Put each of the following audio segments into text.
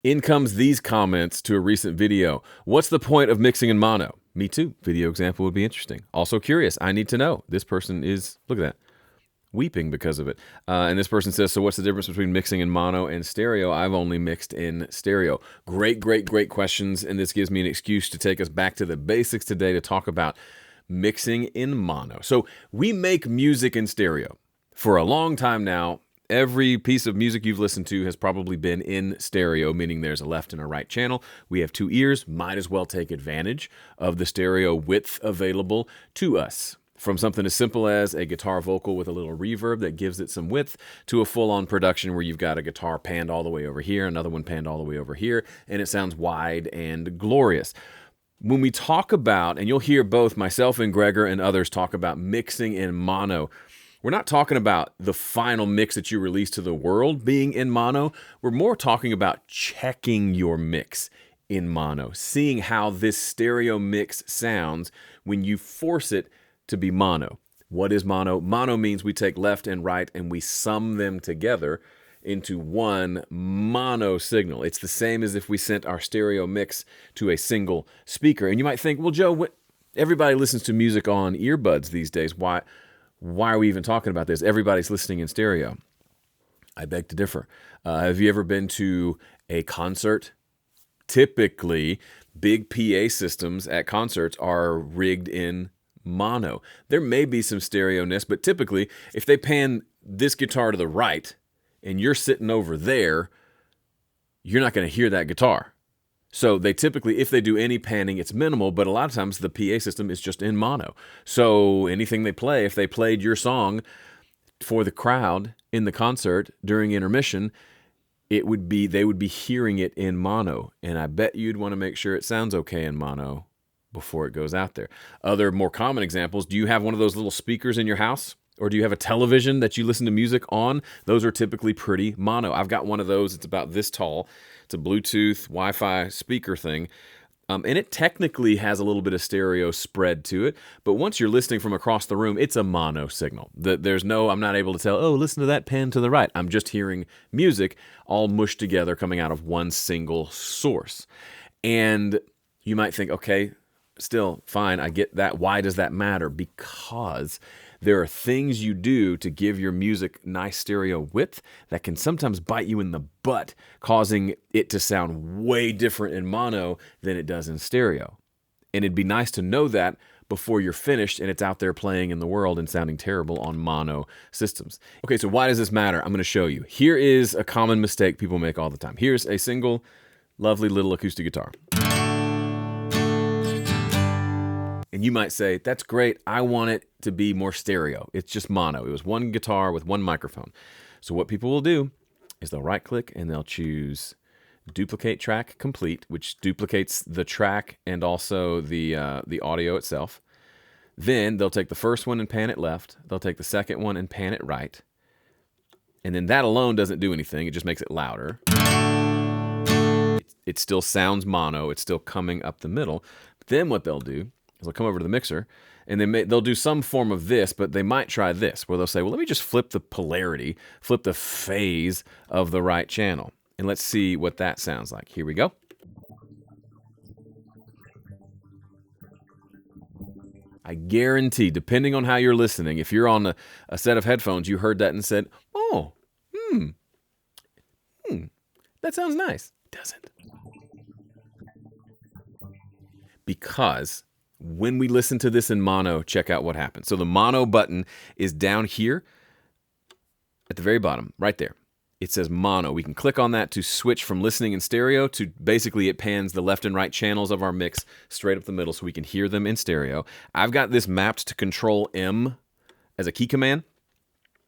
In comes these comments to a recent video. What's the point of mixing in mono? Me too. Video example would be interesting. Also curious. I need to know. This person is, look at that, weeping because of it. And this person says, so what's the difference between mixing in mono and stereo? I've only mixed in stereo. Great questions. And this gives me an excuse to take us back to the basics today to talk about mixing in mono. So we make music in stereo. For a long time now, every piece of music you've listened to has probably been in stereo, meaning there's a left and a right channel. We have two ears, might as well take advantage of the stereo width available to us. From something as simple as a guitar vocal with a little reverb that gives it some width to a full-on production where you've got a guitar panned all the way over here, another one panned all the way over here, and it sounds wide and glorious. When we talk about, and you'll hear both myself and Gregor and others talk about mixing in mono, we're not talking about the final mix that you release to the world being in mono. We're more talking about checking your mix in mono, seeing how this stereo mix sounds when you force it to be mono. What is mono? Mono means we take left and right and we sum them together into one mono signal. It's the same as if we sent our stereo mix to a single speaker. And you might think, well, Joe, everybody listens to music on earbuds these days. Why are we even talking about this? Everybody's listening in stereo. I beg to differ. Have you ever been to a concert? Typically, big PA systems at concerts are rigged in mono. There may be some stereo-ness, but typically, if they pan this guitar to the right and you're sitting over there, you're not going to hear that guitar. So they typically, if they do any panning, it's minimal, but a lot of times the PA system is just in mono. So anything they play, if they played your song for the crowd in the concert during intermission, they would be hearing it in mono. And I bet you'd want to make sure it sounds okay in mono before it goes out there. Other more common examples, do you have one of those little speakers in your house? Or do you have a television that you listen to music on? Those are typically pretty mono. I've got one of those. It's about this tall. It's a Bluetooth Wi-Fi speaker thing. And it technically has a little bit of stereo spread to it. But once you're listening from across the room, it's a mono signal. I'm not able to tell, oh, listen to that pan to the right. I'm just hearing music all mushed together coming out of one single source. And you might think, okay, still fine, I get that. Why does that matter? Because there are things you do to give your music nice stereo width that can sometimes bite you in the butt, causing it to sound way different in mono than it does in stereo. And it'd be nice to know that before you're finished and it's out there playing in the world and sounding terrible on mono systems. Okay, so why does this matter? I'm going to show you. Here is a common mistake people make all the time. Here's a single, lovely little acoustic guitar. And you might say, that's great. I want it to be more stereo. It's just mono. It was one guitar with one microphone. So what people will do is they'll right click and they'll choose duplicate track complete, which duplicates the track and also the audio itself. Then they'll take the first one and pan it left. They'll take the second one and pan it right. And then that alone doesn't do anything. It just makes it louder. It still sounds mono. It's still coming up the middle. But then what they'll do, they'll come over to the mixer, and they'll do some form of this, but they might try this, where they'll say, well, let me just flip the polarity, flip the phase of the right channel, and let's see what that sounds like. Here we go. I guarantee, depending on how you're listening, if you're on a set of headphones, you heard that and said, oh, that sounds nice. It doesn't. Because when we listen to this in mono, check out what happens. So the mono button is down here at the very bottom, right there. It says mono. We can click on that to switch from listening in stereo to basically it pans the left and right channels of our mix straight up the middle so we can hear them in stereo. I've got this mapped to Control M as a key command,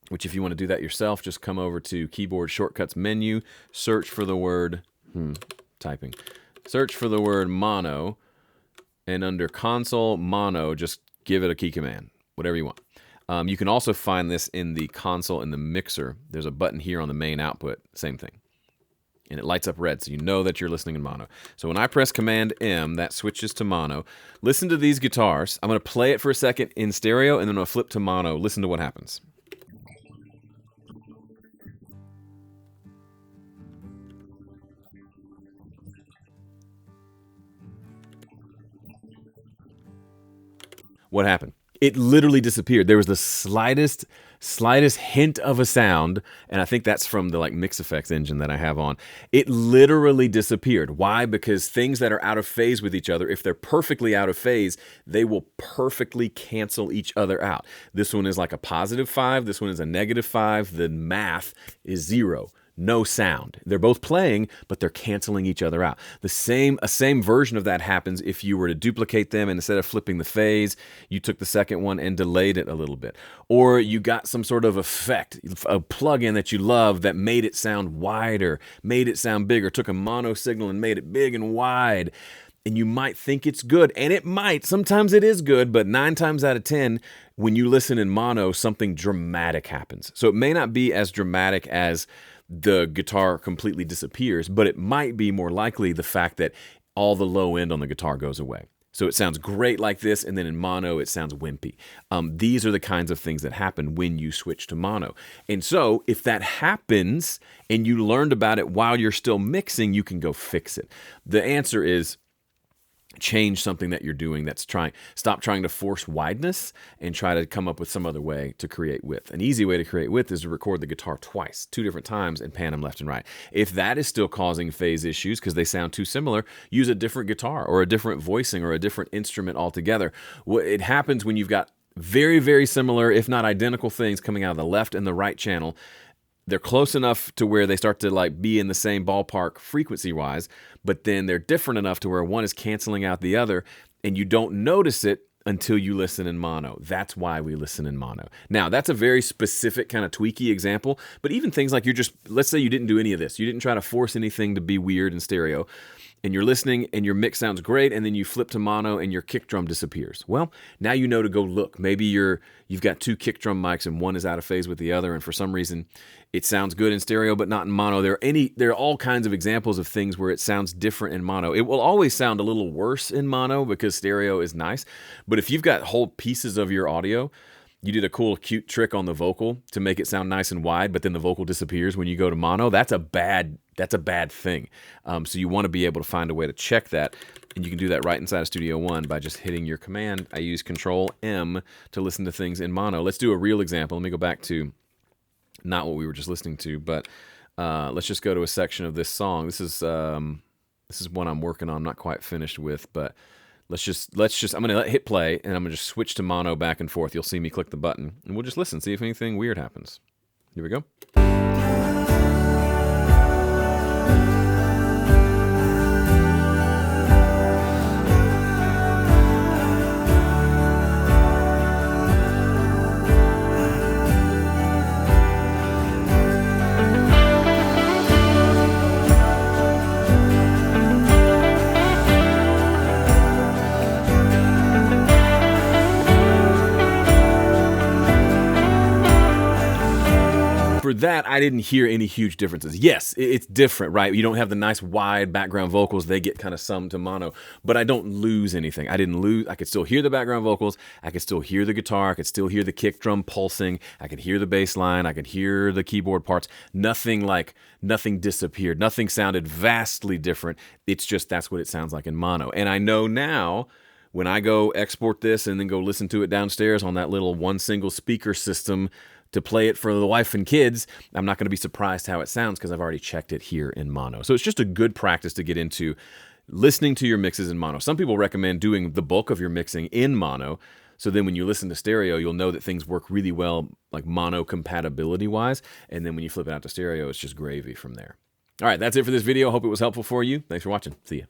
which if you want to do that yourself, just come over to keyboard shortcuts menu, search for the word, search for the word mono, and under console mono, just give it a key command, whatever you want. You can also find this in the console in the mixer. There's a button here on the main output, same thing. And it lights up red, so you know that you're listening in mono. So when I press Command M, that switches to mono. Listen to these guitars. I'm going to play it for a second in stereo, and then I'm going to flip to mono. Listen to what happens. What happened? It literally disappeared. There was the slightest hint of a sound, and I think that's from the like mix effects engine that I have on. It literally disappeared. Why? Because things that are out of phase with each other, if they're perfectly out of phase, they will perfectly cancel each other out. This one is like a +5. This one is a -5. The math is 0. No sound. They're both playing, but they're canceling each other out. A same version of that happens if you were to duplicate them, and instead of flipping the phase, you took the second one and delayed it a little bit. Or you got some sort of effect, a plug-in that you love that made it sound wider, made it sound bigger, took a mono signal and made it big and wide. And you might think it's good, and it might. Sometimes it is good, but 9 times out of 10, when you listen in mono, something dramatic happens. So it may not be as dramatic as the guitar completely disappears, but it might be more likely the fact that all the low end on the guitar goes away. So it sounds great like this, and then in mono, it sounds wimpy. These are the kinds of things that happen when you switch to mono. And so if that happens and you learned about it while you're still mixing, you can go fix it. The answer is change something that you're doing stop trying to force wideness and try to come up with some other way to create width. An easy way to create width is to record the guitar twice, 2 different times, and pan them left and right. If that is still causing phase issues because they sound too similar, use a different guitar or a different voicing or a different instrument altogether. It happens when you've got very, very similar, if not identical things coming out of the left and the right channel. They're close enough to where they start to like be in the same ballpark frequency-wise, but then they're different enough to where one is canceling out the other, and you don't notice it until you listen in mono. That's why we listen in mono. Now, that's a very specific kind of tweaky example, but even things like let's say you didn't do any of this. You didn't try to force anything to be weird in stereo, and you're listening and your mix sounds great, and then you flip to mono and your kick drum disappears. Well, now you know to go look. Maybe you've got 2 kick drum mics and one is out of phase with the other, and for some reason it sounds good in stereo but not in mono. There are all kinds of examples of things where it sounds different in mono. It will always sound a little worse in mono because stereo is nice, but if you've got whole pieces of your audio, you did a cool, cute trick on the vocal to make it sound nice and wide, but then the vocal disappears when you go to mono. That's a bad thing. So you want to be able to find a way to check that, and you can do that right inside of Studio One by just hitting your command. I use Control-M to listen to things in mono. Let's do a real example. Let me go back to not what we were just listening to, but let's just go to a section of this song. This is one I'm working on. I'm not quite finished with, but let's just I'm going to hit play, and I'm going to just switch to mono back and forth. You'll see me click the button, and we'll just listen, see if anything weird happens. Here we go. For that, I didn't hear any huge differences. Yes, it's different, right? You don't have the nice wide background vocals. They get kind of summed to mono, but I don't lose anything. I didn't lose. I could still hear the background vocals. I could still hear the guitar. I could still hear the kick drum pulsing. I could hear the bass line. I could hear the keyboard parts. Nothing disappeared. Nothing sounded vastly different. It's just that's what it sounds like in mono. And I know now, when I go export this and then go listen to it downstairs on that little one single speaker system to play it for the wife and kids, I'm not going to be surprised how it sounds because I've already checked it here in mono. So it's just a good practice to get into listening to your mixes in mono. Some people recommend doing the bulk of your mixing in mono, so then when you listen to stereo, you'll know that things work really well, like mono compatibility-wise, and then when you flip it out to stereo, it's just gravy from there. All right, that's it for this video. Hope it was helpful for you. Thanks for watching. See ya.